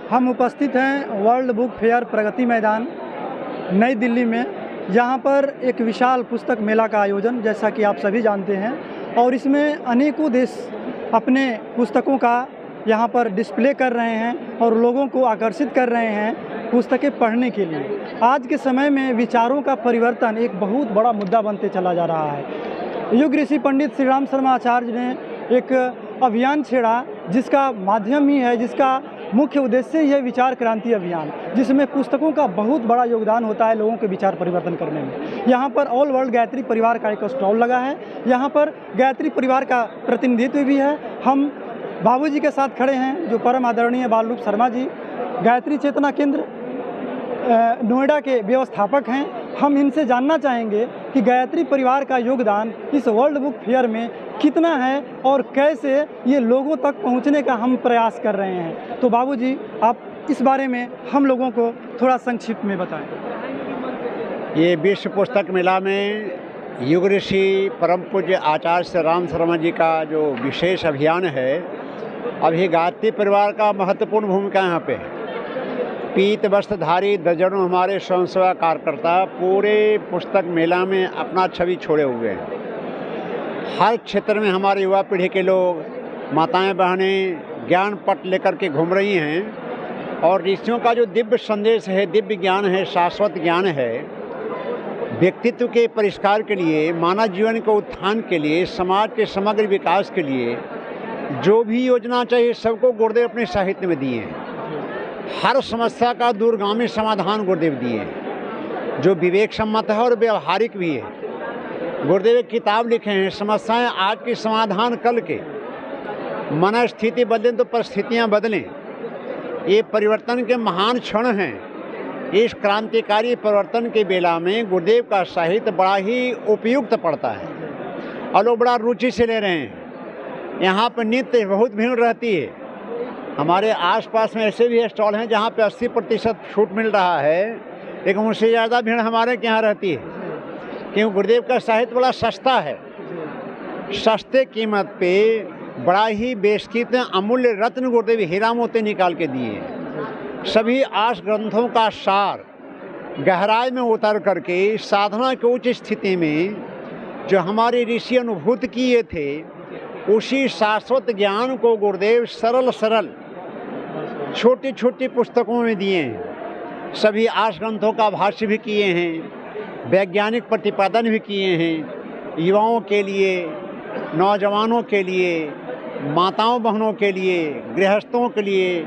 हम उपस्थित हैं world book fair Pragati Maidan नई दिल्ली में, जहां पर एक विशाल पुस्तक मेला का आयोजन जैसा कि आप सभी जानते हैं, और इसमें अनेकों देश अपने पुस्तकों का यहां पर डिस्प्ले कर रहे हैं और लोगों को आकर्षित कर रहे हैं पुस्तकें पढ़ने के लिए। आज के समय में विचारों का परिवर्तन एक बहुत बड़ा मुद्दा बनते चला जा रहा है। युग ऋषि पंडित श्री राम शर्मा आचार्य ने एक अभियान छेड़ा, जिसका माध्यम ही है, जिसका मुख्य उद्देश्य यह विचार क्रांति अभियान, जिसमें पुस्तकों का बहुत बड़ा योगदान होता है लोगों के विचार परिवर्तन करने में। यहाँ पर ऑल वर्ल्ड गायत्री परिवार का एक स्टॉल लगा है। यहाँ पर गायत्री परिवार का प्रतिनिधित्व भी है। हम बाबूजी के साथ खड़े हैं, जो परम आदरणीय बालरूप शर्मा जी गायत्री चेतना केंद्र नोएडा के व्यवस्थापक हैं। हम इनसे जानना चाहेंगे कि गायत्री परिवार का योगदान इस वर्ल्ड बुक फेयर में कितना है और कैसे ये लोगों तक पहुंचने का हम प्रयास कर रहे हैं। तो बाबूजी, आप इस बारे में हम लोगों को थोड़ा संक्षिप्त में बताएं। ये विश्व पुस्तक मेला में युग ऋषि परम पूज्य आचार्य श्री राम शर्मा जी का जो विशेष अभियान है, अभी गायत्री परिवार का महत्वपूर्ण भूमिका यहाँ पे है। पीत वस्त्रधारी दर्जनों हमारे स्वयंसेवा कार्यकर्ता पूरे पुस्तक मेला में अपना छवि छोड़े हुए हैं। हर क्षेत्र में हमारे युवा पीढ़ी के लोग, माताएं बहनें ज्ञान पट लेकर के घूम रही हैं और ऋषियों का जो दिव्य संदेश है, दिव्य ज्ञान है, शाश्वत ज्ञान है, व्यक्तित्व के परिष्कार के लिए, मानव जीवन के उत्थान के लिए, समाज के समग्र विकास के लिए जो भी योजना चाहिए सबको गुरुदेव अपने साहित्य में दिए हैं। हर समस्या का दूरगामी समाधान गुरुदेव दिए हैं, जो विवेक सम्मत है और व्यवहारिक भी है। गुरुदेव एक किताब लिखे हैं, समस्याएं आज की समाधान कल के। मन स्थिति बदलें तो परिस्थितियां बदलें। ये परिवर्तन के महान क्षण हैं। इस क्रांतिकारी परिवर्तन के बेला में गुरुदेव का साहित्य बड़ा ही उपयुक्त पड़ता है और लोग बड़ा रुचि से ले रहे हैं। यहाँ पर नित्य बहुत भीड़ रहती है। हमारे आसपास में ऐसे भी स्टॉल हैं जहाँ पे 80% छूट मिल रहा है, लेकिन उससे ज़्यादा भीड़ हमारे के यहाँ रहती है, क्योंकि गुरुदेव का साहित्य बड़ा सस्ता है। सस्ते कीमत पे बड़ा ही बेशकीमत अमूल्य रत्न गुरुदेव हीरा मोती निकाल के दिए। सभी 8 ग्रंथों का सार गहराई में उतर करके साधना की उच्च स्थिति में जो हमारे ऋषि अनुभूत किए थे, उसी शाश्वत ज्ञान को गुरुदेव सरल सरल छोटी छोटी पुस्तकों में दिए हैं। सभी 8 ग्रंथों का भाष्य भी किए हैं, वैज्ञानिक प्रतिपादन भी किए हैं। युवाओं के लिए, नौजवानों के लिए, माताओं बहनों के लिए, गृहस्थों के लिए,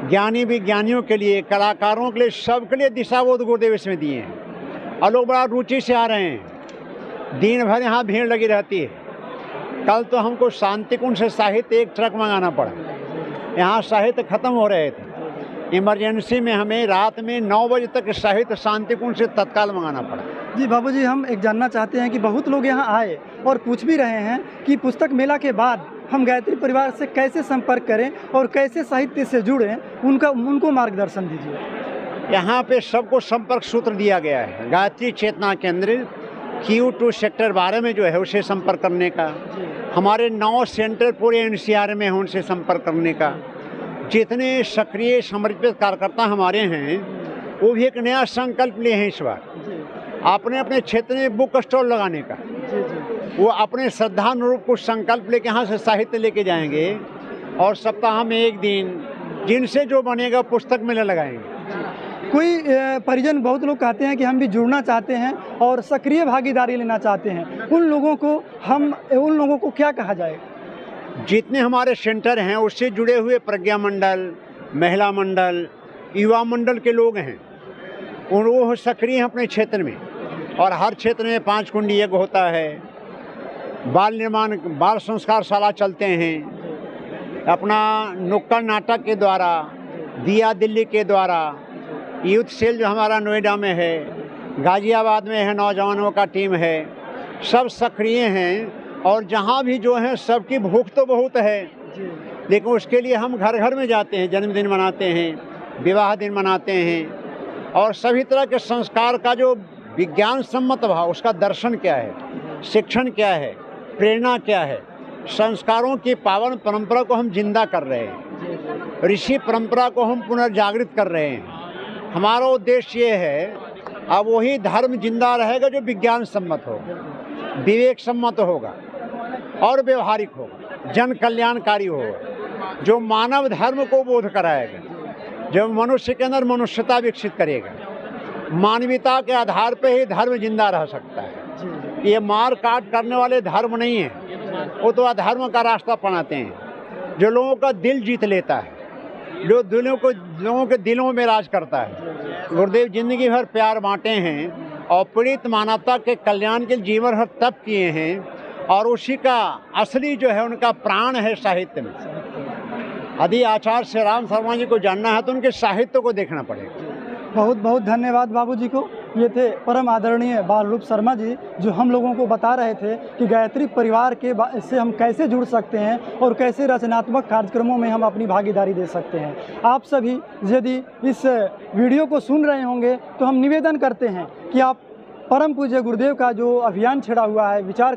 ज्ञानी विज्ञानियों के लिए, कलाकारों के लिए, सबके लिए दिशाबोध गुरुदेव इसमें दिए हैं और लोग बड़ा रुचि से आ रहे हैं। दिन भर यहाँ भीड़ लगी रहती है। कल तो हमको शांति कुंज से साहित्य एक ट्रक मंगाना पड़ा। यहाँ साहित्य ख़त्म हो रहे थे। इमरजेंसी में हमें रात में 9 बजे तक साहित्य शांति कुंज से तत्काल मंगाना पड़ा। जी बाबूजी, हम एक जानना चाहते हैं कि बहुत लोग यहाँ आए और पूछ भी रहे हैं कि पुस्तक मेला के बाद हम गायत्री परिवार से कैसे संपर्क करें और कैसे साहित्य से जुड़ें, उनको मार्गदर्शन दीजिए। यहाँ पे सबको संपर्क सूत्र दिया गया है। गायत्री चेतना केंद्र Q2 सेक्टर 12 में जो है उसे संपर्क करने का, हमारे 9 सेंटर पूरे NCR में हैं उनसे संपर्क करने का। जितने सक्रिय समर्पित कार्यकर्ता हमारे हैं वो भी एक नया संकल्प लिए हैं इस बार अपने अपने क्षेत्र में बुक स्टॉल लगाने का। वो अपने श्रद्धानुरूप कुछ संकल्प लेके यहाँ से साहित्य लेके जाएंगे और सप्ताह में एक दिन जिनसे जो बनेगा पुस्तक मेला लगाएंगे। कोई परिजन, बहुत लोग कहते हैं कि हम भी जुड़ना चाहते हैं और सक्रिय भागीदारी लेना चाहते हैं, उन लोगों को क्या कहा जाए? जितने हमारे सेंटर हैं उससे जुड़े हुए प्रज्ञा मंडल, महिला मंडल, युवा मंडल के लोग हैं, वो सक्रिय हैं अपने क्षेत्र में। और हर क्षेत्र में 5 कुंडी यज्ञ होता है, बाल संस्कार शाला चलते हैं, अपना नुक्कड़ नाटक के द्वारा, दिया दिल्ली के द्वारा, यूथ सेल जो हमारा नोएडा में है, गाजियाबाद में है, नौजवानों का टीम है, सब सक्रिय हैं। और जहाँ भी जो है सबकी भूख तो बहुत है, लेकिन उसके लिए हम घर घर में जाते हैं, जन्मदिन मनाते हैं, विवाह दिन मनाते हैं और सभी तरह के संस्कार का जो विज्ञान सम्मत भाव, उसका दर्शन क्या है, शिक्षण क्या है, प्रेरणा क्या है, संस्कारों की पावन परंपरा को हम जिंदा कर रहे हैं। ऋषि परंपरा को हम पुनर्जागृत कर रहे हैं। हमारा उद्देश्य ये है, अब वही धर्म जिंदा रहेगा जो विज्ञान सम्मत होगा, विवेक सम्मत होगा और व्यवहारिक होगा, जन कल्याणकारी होगा, जो मानव धर्म को बोध कराएगा, जो मनुष्य के अंदर मनुष्यता विकसित करेगा। मानवीयता के आधार पर ही धर्म जिंदा रह सकता है। ये मार काट करने वाले धर्म नहीं है, वो तो अधर्म का रास्ता अपनाते हैं। जो लोगों का दिल जीत लेता है, जो लोगों के दिलों में राज करता है। गुरुदेव जिंदगी भर प्यार बांटे हैं और पीड़ित मानवता के कल्याण के जीवन भर तप किए हैं, और उसी का असली जो है उनका प्राण है साहित्य में। यदि आचार्य श्री राम शर्मा जी को जानना है तो उनके साहित्य को देखना पड़ेगा। बहुत बहुत धन्यवाद बाबूजी को। ये थे परम आदरणीय बाल रूप शर्मा जी, जो हम लोगों को बता रहे थे कि गायत्री परिवार के से हम कैसे जुड़ सकते हैं और कैसे रचनात्मक कार्यक्रमों में हम अपनी भागीदारी दे सकते हैं। आप सभी यदि इस वीडियो को सुन रहे होंगे तो हम निवेदन करते हैं कि आप परम पूज्य गुरुदेव का जो अभियान छेड़ा हुआ है विचार